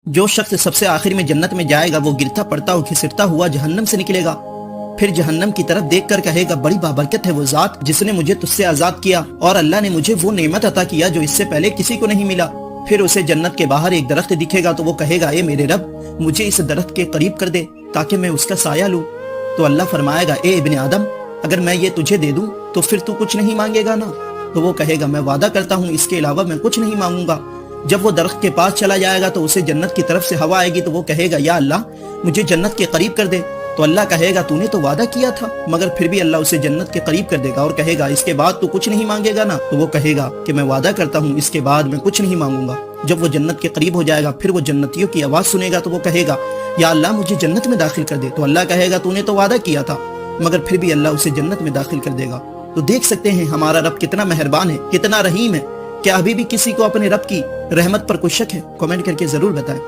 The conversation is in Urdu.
جو شخص سب سے آخر میں جنت میں جائے گا وہ گرتا پڑتا اور کھسٹتا ہوا جہنم سے نکلے گا، پھر جہنم کی طرف دیکھ کر کہے گا بڑی بابرکت ہے وہ ذات جس نے مجھے تجھ سے آزاد کیا اور اللہ نے مجھے وہ نعمت عطا کیا جو اس سے پہلے کسی کو نہیں ملا۔ پھر اسے جنت کے باہر ایک درخت دکھے گا تو وہ کہے گا اے میرے رب مجھے اس درخت کے قریب کر دے تاکہ میں اس کا سایہ لوں۔ تو اللہ فرمائے گا اے ابن آدم اگر میں یہ تجھے دے دوں تو پھر تو کچھ نہیں مانگے گا نا؟ تو وہ کہے گا میں وعدہ کرتا ہوں اس کے علاوہ میں کچھ نہیں مانگوں گا۔ جب وہ درخت کے پاس چلا جائے گا تو اسے جنت کی طرف سے ہوا آئے گی تو وہ کہے گا یا اللہ مجھے جنت کے قریب کر دے۔ تو اللہ کہے گا تو نے تو وعدہ کیا تھا، مگر پھر بھی اللہ اسے جنت کے قریب کر دے گا اور کہے گا اس کے بعد تو کچھ نہیں مانگے گا نا؟ تو وہ کہے گا کہ میں وعدہ کرتا ہوں اس کے بعد میں کچھ نہیں مانگوں گا۔ جب وہ جنت کے قریب ہو جائے گا پھر وہ جنتیوں کی آواز سنے گا تو وہ کہے گا یا اللہ مجھے جنت میں داخل کر دے۔ تو اللہ کہے گا تو نے تو وعدہ کیا تھا، مگر پھر بھی اللہ اسے جنت میں داخل کر دے گا۔ تو دیکھ سکتے ہیں ہمارا رب کتنا مہربان ہے، کتنا رحیم ہے۔ کیا ابھی بھی کسی کو اپنے رب کی رحمت پر کوئی شک ہے؟ کمنٹ کر کے ضرور بتائیں۔